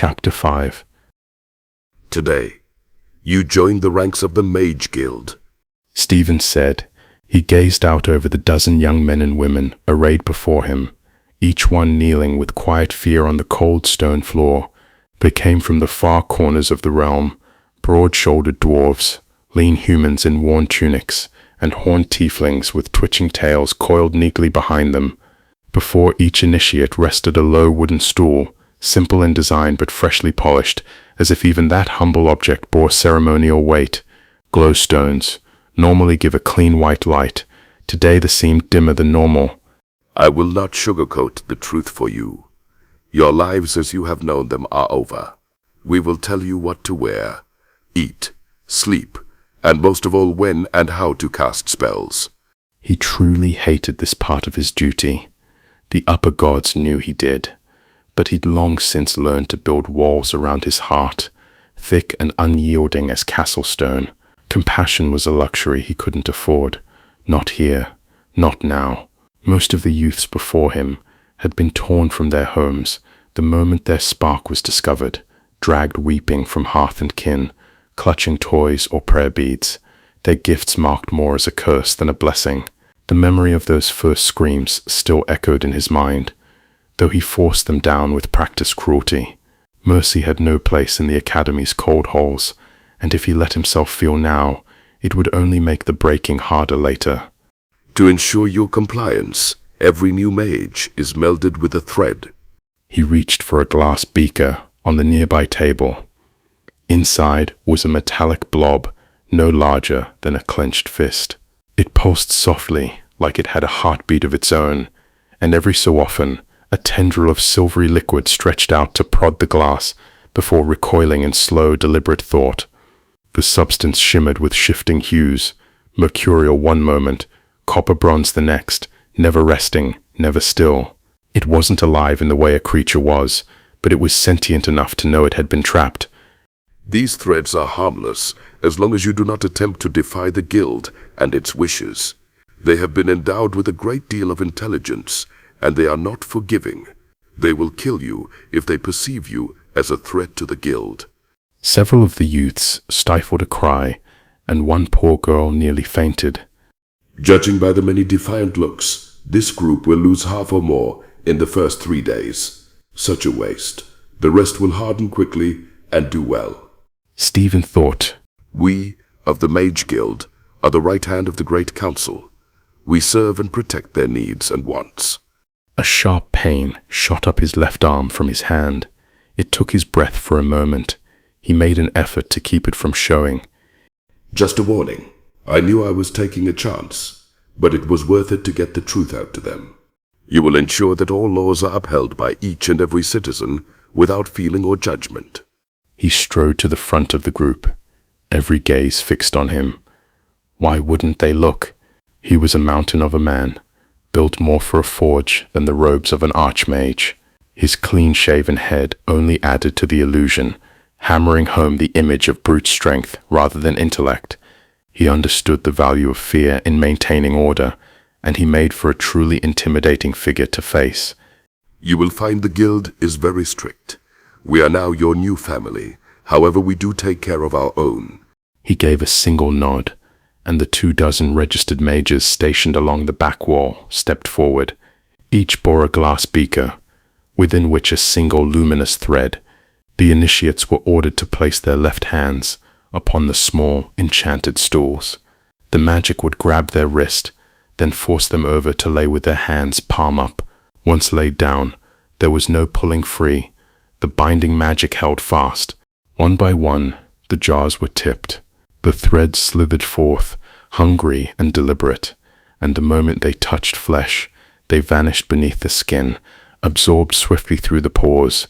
Chapter 5. Today, you joined the ranks of the Mage Guild, Stephen said. He gazed out over the dozen young men and women arrayed before him, each one kneeling with quiet fear on the cold stone floor. They came from the far corners of the realm, broad-shouldered dwarves, lean humans in worn tunics, and horned tieflings with twitching tails coiled neatly behind them. Before each initiate rested a low wooden stool, simple in design but freshly polished, as if even that humble object bore ceremonial weight. Glowstones normally give a clean white light. Today they seemed dimmer than normal. I will not sugarcoat the truth for you. Your lives as you have known them are over. We will tell you what to wear, eat, sleep, and most of all when and how to cast spells. He truly hated this part of his duty. The upper gods knew he did, but he'd long since learned to build walls around his heart, thick and unyielding as castle stone. Compassion was a luxury he couldn't afford. Not here, not now. Most of the youths before him had been torn from their homes the moment their spark was discovered, dragged weeping from hearth and kin, clutching toys or prayer beads, their gifts marked more as a curse than a blessing. The memory of those first screams still echoed in his mind, though he forced them down with practiced cruelty. Mercy had no place in the academy's cold halls, and if he let himself feel now, it would only make the breaking harder later. To ensure your compliance, every new mage is melded with a thread. He reached for a glass beaker on the nearby table. Inside was a metallic blob, no larger than a clenched fist. It pulsed softly, like it had a heartbeat of its own, and every so often, a tendril of silvery liquid stretched out to prod the glass before recoiling in slow, deliberate thought. The substance shimmered with shifting hues, mercurial one moment, copper bronze the next, never resting, never still. It wasn't alive in the way a creature was, but it was sentient enough to know it had been trapped. These threads are harmless as long as you do not attempt to defy the guild and its wishes. They have been endowed with a great deal of intelligence, and they are not forgiving. They will kill you if they perceive you as a threat to the guild. Several of the youths stifled a cry, and one poor girl nearly fainted. Judging by the many defiant looks, this group will lose half or more in the first 3 days. Such a waste. The rest will harden quickly and do well. Stephen thought. We, of the Mage Guild, are the right hand of the Great Council. We serve and protect their needs and wants. A sharp pain shot up his left arm from his hand. It took his breath for a moment. He made an effort to keep it from showing. Just a warning. I knew I was taking a chance, but it was worth it to get the truth out to them. You will ensure that all laws are upheld by each and every citizen without feeling or judgment. He strode to the front of the group, every gaze fixed on him. Why wouldn't they look? He was a mountain of a man, built more for a forge than the robes of an archmage. His clean-shaven head only added to the illusion, hammering home the image of brute strength rather than intellect. He understood the value of fear in maintaining order, and he made for a truly intimidating figure to face. You will find the guild is very strict. We are now your new family. However, we do take care of our own. He gave a single nod, and the 24 registered mages stationed along the back wall stepped forward. Each bore a glass beaker, within which a single luminous thread. The initiates were ordered to place their left hands upon the small, enchanted stools. The magic would grab their wrist, then force them over to lay with their hands palm up. Once laid down, there was no pulling free. The binding magic held fast. One by one, the jars were tipped. The threads slithered forth, hungry and deliberate, and the moment they touched flesh, they vanished beneath the skin, absorbed swiftly through the pores.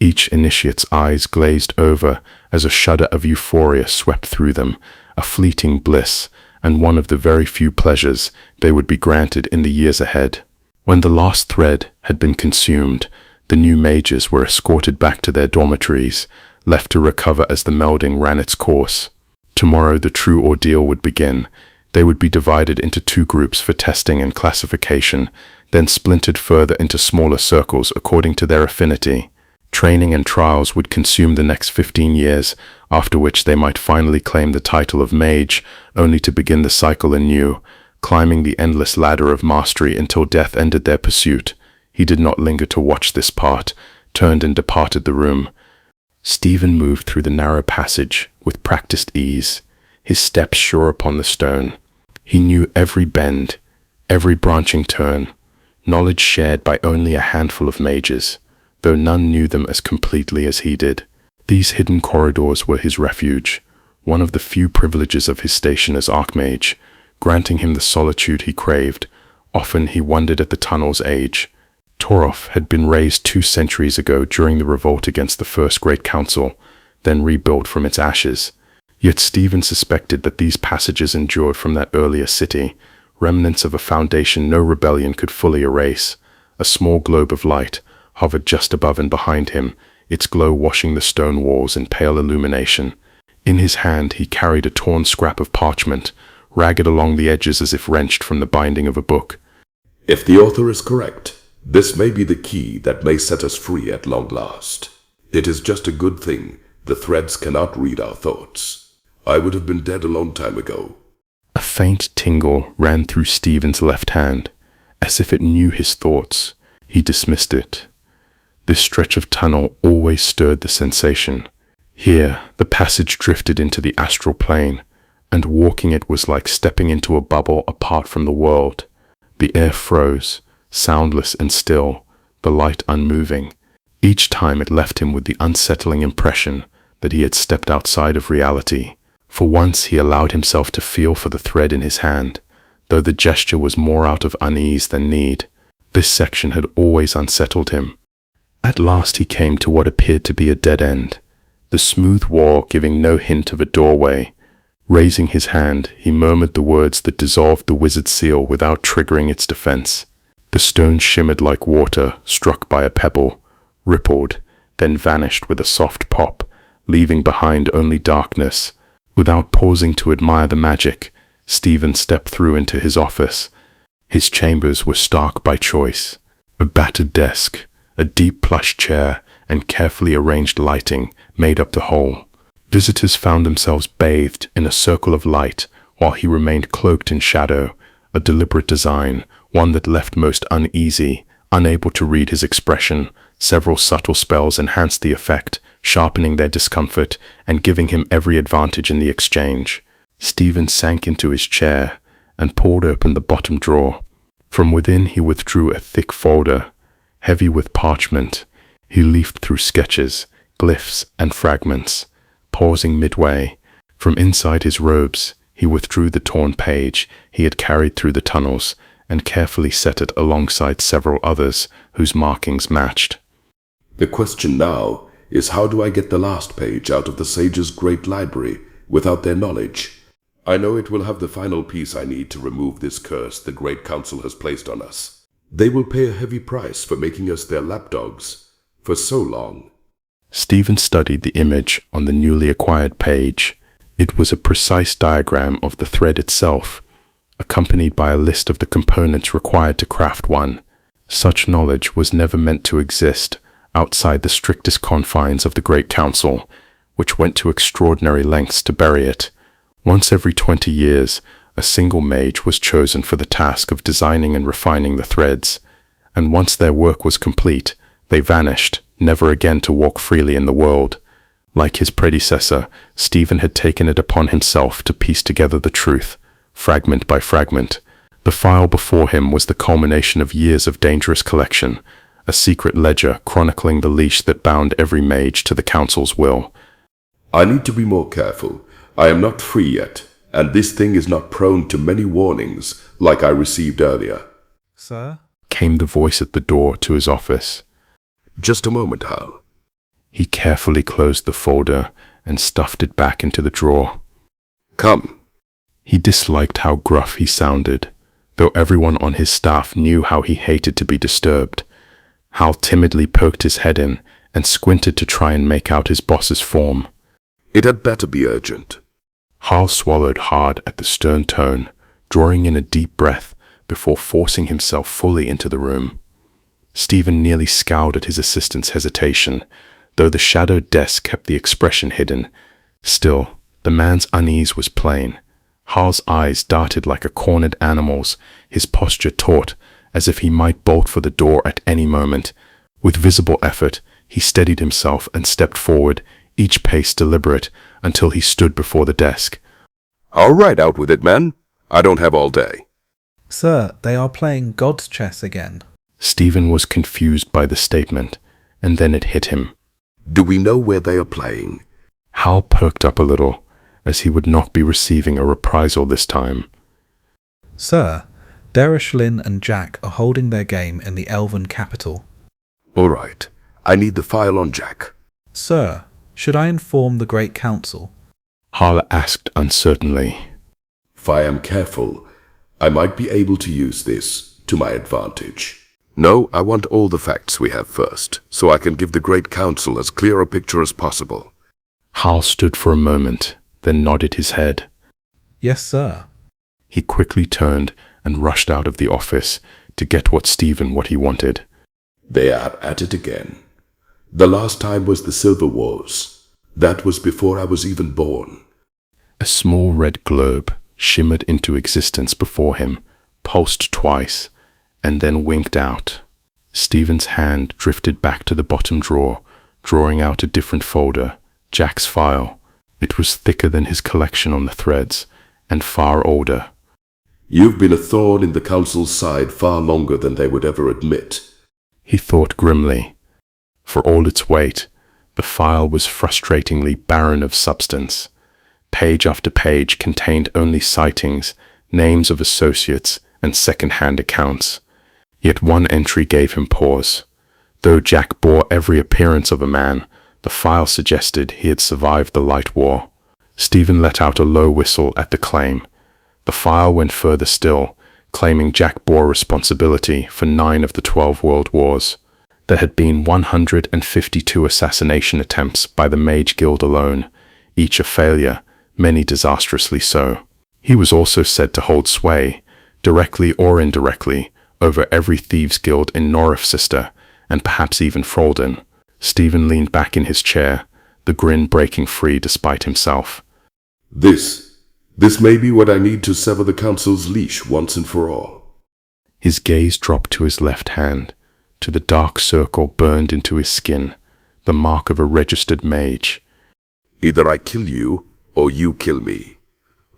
Each initiate's eyes glazed over as a shudder of euphoria swept through them, a fleeting bliss, and one of the very few pleasures they would be granted in the years ahead. When the last thread had been consumed, the new mages were escorted back to their dormitories, left to recover as the melding ran its course. Tomorrow the true ordeal would begin. They would be divided into 2 groups for testing and classification, then splintered further into smaller circles according to their affinity. Training and trials would consume the next 15 years, after which they might finally claim the title of mage, only to begin the cycle anew, climbing the endless ladder of mastery until death ended their pursuit. He did not linger to watch this part, turned and departed the room. Stephen moved through the narrow passage with practiced ease, his steps sure upon the stone. He knew every bend, every branching turn, knowledge shared by only a handful of mages, though none knew them as completely as he did. These hidden corridors were his refuge, one of the few privileges of his station as Archmage, granting him the solitude he craved. Often he wondered at the tunnel's age. Norof had been razed 2 centuries ago during the revolt against the First Great Council, then rebuilt from its ashes. Yet Stephen suspected that these passages endured from that earlier city, remnants of a foundation no rebellion could fully erase. A small globe of light hovered just above and behind him, its glow washing the stone walls in pale illumination. In his hand he carried a torn scrap of parchment, ragged along the edges as if wrenched from the binding of a book. If the author is correct, this may be the key that may set us free at long last. It is just a good thing the threads cannot read our thoughts. I would have been dead a long time ago. A faint tingle ran through Stephen's left hand, as if it knew his thoughts. He dismissed it. This stretch of tunnel always stirred the sensation. Here, the passage drifted into the astral plane, and walking it was like stepping into a bubble apart from the world. The air froze, soundless and still, the light unmoving. Each time it left him with the unsettling impression that he had stepped outside of reality. For once he allowed himself to feel for the thread in his hand, though the gesture was more out of unease than need. This section had always unsettled him. At last he came to what appeared to be a dead end, the smooth wall giving no hint of a doorway. Raising his hand, he murmured the words that dissolved the wizard's seal without triggering its defense. The stone shimmered like water struck by a pebble, rippled, then vanished with a soft pop, leaving behind only darkness. Without pausing to admire the magic, Stephen stepped through into his office. His chambers were stark by choice. A battered desk, a deep plush chair, and carefully arranged lighting made up the whole. Visitors found themselves bathed in a circle of light, while he remained cloaked in shadow, a deliberate design, one that left most uneasy, unable to read his expression. Several subtle spells enhanced the effect, sharpening their discomfort and giving him every advantage in the exchange. Stephen sank into his chair and pulled open the bottom drawer. From within he withdrew a thick folder, heavy with parchment. He leafed through sketches, glyphs, and fragments, pausing midway. From inside his robes, he withdrew the torn page he had carried through the tunnels and carefully set it alongside several others whose markings matched. The question now is, how do I get the last page out of the sage's great library without their knowledge? I know it will have the final piece I need to remove this curse the Great Council has placed on us. They will pay a heavy price for making us their lapdogs for so long. Stephen studied the image on the newly acquired page. It was a precise diagram of the thread itself, accompanied by a list of the components required to craft one. Such knowledge was never meant to exist outside the strictest confines of the Great Council, which went to extraordinary lengths to bury it. Once every 20 years, a single mage was chosen for the task of designing and refining the threads, and once their work was complete, they vanished, never again to walk freely in the world. Like his predecessor, Stephen had taken it upon himself to piece together the truth, fragment by fragment. The file before him was the culmination of years of dangerous collection, a secret ledger chronicling the leash that bound every mage to the council's will. I need to be more careful. I am not free yet, and this thing is not prone to many warnings like I received earlier. Sir? Came the voice at the door to his office. Just a moment, Hal. He carefully closed the folder and stuffed it back into the drawer. Come. He disliked how gruff he sounded, though everyone on his staff knew how he hated to be disturbed. Hal timidly poked his head in and squinted to try and make out his boss's form. It had better be urgent. Hal swallowed hard at the stern tone, drawing in a deep breath before forcing himself fully into the room. Stephen nearly scowled at his assistant's hesitation, though the shadowed desk kept the expression hidden. Still, the man's unease was plain. Hal's eyes darted like a cornered animal's, his posture taut, as if he might bolt for the door at any moment. With visible effort, he steadied himself and stepped forward, each pace deliberate, until he stood before the desk. "All right, out with it, man. I don't have all day." Sir, they are playing God's chess again. Stephen was confused by the statement, and then it hit him. "Do we know where they are playing?" Hal perked up a little, as he would not be receiving a reprisal this time. Sir, Derrishlin and Jack are holding their game in the Elven capital. "All right. I need the file on Jack." Sir, should I inform the Great Council? Hal asked uncertainly. "If I am careful, I might be able to use this to my advantage." "No, I want all the facts we have first, so I can give the Great Council as clear a picture as possible." Hal stood for a moment, then nodded his head. Yes, sir. He quickly turned and rushed out of the office to get Stephen what he wanted. "They are at it again. The last time was the Silver Wars. That was before I was even born." A small red globe shimmered into existence before him, pulsed twice, and then winked out. Stephen's hand drifted back to the bottom drawer, drawing out a different folder, Jack's file. It was thicker than his collection on the threads, and far older. "You've been a thorn in the Council's side far longer than they would ever admit," he thought grimly. For all its weight, the file was frustratingly barren of substance. Page after page contained only sightings, names of associates, and second-hand accounts. Yet one entry gave him pause. Though Jack bore every appearance of a man, the file suggested he had survived the Light War. Stephen let out a low whistle at the claim. The file went further still, claiming Jack bore responsibility for 9 of the 12 world wars. There had been 152 assassination attempts by the Mage Guild alone, each a failure, many disastrously so. He was also said to hold sway, directly or indirectly, over every thieves' guild in Norof sister, and perhaps even Frolden. Stephen leaned back in his chair, the grin breaking free despite himself. This may be what I need to sever the Council's leash once and for all." His gaze dropped to his left hand, to the dark circle burned into his skin, the mark of a registered mage. "Either I kill you, or you kill me.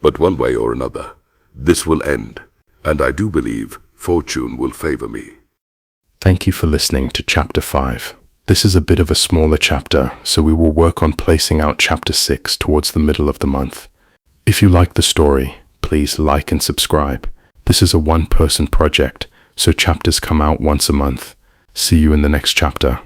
But one way or another, this will end, and I do believe fortune will favor me." Thank you for listening to Chapter 5. This is a bit of a smaller chapter, so we will work on placing out Chapter 6 towards the middle of the month. If you like the story, please like and subscribe. This is a one-person project, so chapters come out once a month. See you in the next chapter.